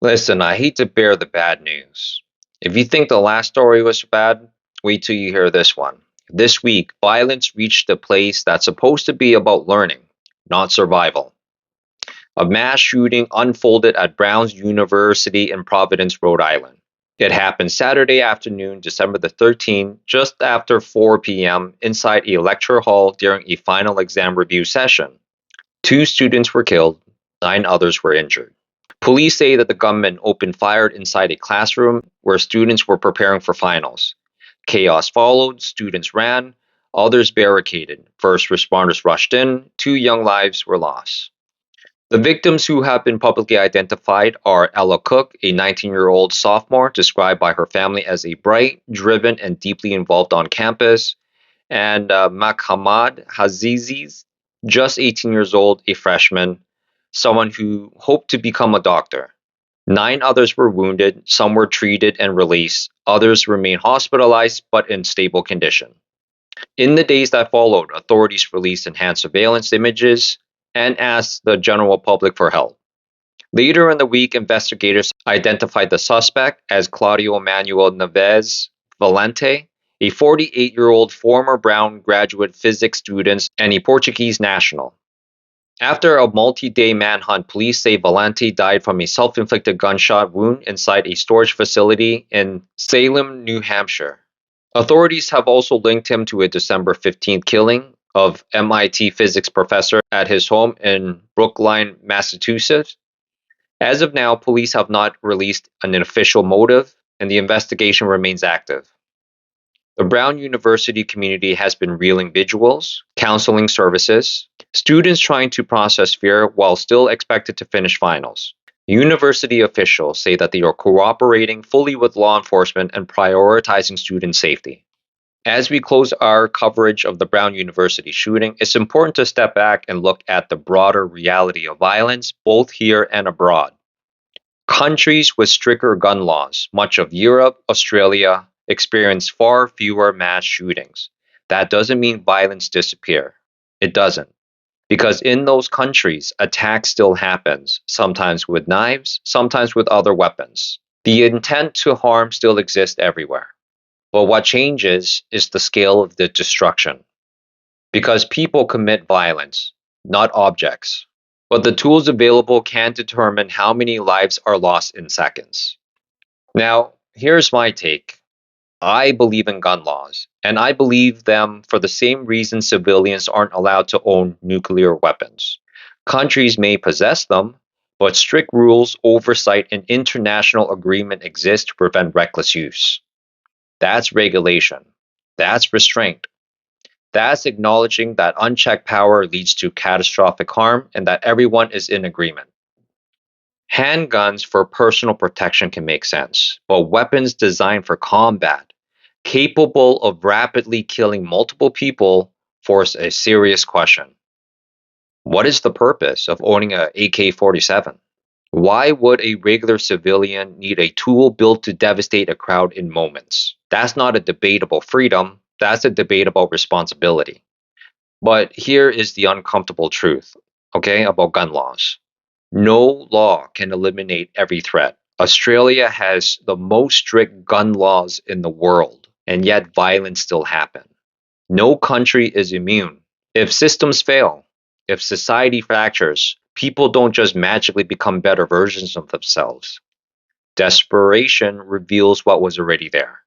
Listen, I hate to bear the bad news. If you think the last story was bad, wait till you hear this one. This week, violence reached a place that's supposed to be about learning, not survival. A mass shooting unfolded at Brown's University in Providence, Rhode Island. It happened Saturday afternoon, December the 13th, just after 4 p.m., inside a lecture hall during a final exam review session. Two students were killed, nine others were injured. Police say that the gunman opened fire inside a classroom where students were preparing for finals. Chaos followed, students ran, others barricaded. First responders rushed in, two young lives were lost. The victims who have been publicly identified are Ella Cook, a 19-year-old sophomore described by her family as a bright, driven, and deeply involved on campus, and Makhamad Hazizi's, just 18 years old, a freshman, someone who hoped to become a doctor. Nine others were wounded, some were treated and released, others remain hospitalized but in stable condition. In the days that followed, authorities released enhanced surveillance images and asked the general public for help. Later in the week, investigators identified the suspect as Claudio Manuel Neves Valente, a 48-year-old former Brown graduate physics student and a Portuguese national. After a multi-day manhunt, police say Valente died from a self-inflicted gunshot wound inside a storage facility in Salem, New Hampshire. Authorities have also linked him to a December 15th killing of MIT physics professor at his home in Brookline, Massachusetts. As of now, police have not released an official motive, and the investigation remains active. The Brown University community has been reeling vigils, counseling services, students trying to process fear while still expected to finish finals. University officials say that they are cooperating fully with law enforcement and prioritizing student safety. As we close our coverage of the Brown University shooting, it's important to step back and look at the broader reality of violence, both here and abroad. Countries with stricter gun laws, much of Europe, Australia, experience far fewer mass shootings. That doesn't mean violence disappear. It doesn't. Because in those countries, attack still happens, sometimes with knives, sometimes with other weapons. The intent to harm still exists everywhere. But what changes is the scale of the destruction. Because people commit violence, not objects. But the tools available can determine how many lives are lost in seconds. Now, here's my take. I believe in gun laws, and I believe them for the same reason civilians aren't allowed to own nuclear weapons. Countries may possess them, but strict rules, oversight, and international agreement exist to prevent reckless use. That's regulation. That's restraint. That's acknowledging that unchecked power leads to catastrophic harm and that everyone is in agreement. Handguns for personal protection can make sense, but weapons designed for combat, capable of rapidly killing multiple people, force a serious question. What is the purpose of owning an AK-47? Why would a regular civilian need a tool built to devastate a crowd in moments? That's not a debatable freedom, that's a debatable responsibility. But here is the uncomfortable truth, okay, about gun laws. No law can eliminate every threat. Australia has the most strict gun laws in the world, and yet violence still happens. No country is immune. If systems fail, if society fractures, people don't just magically become better versions of themselves. Desperation reveals what was already there.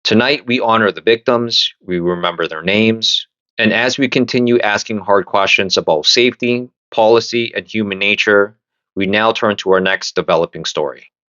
Tonight, we honor the victims, we remember their names, and as we continue asking hard questions about safety, policy, and human nature, we now turn to our next developing story.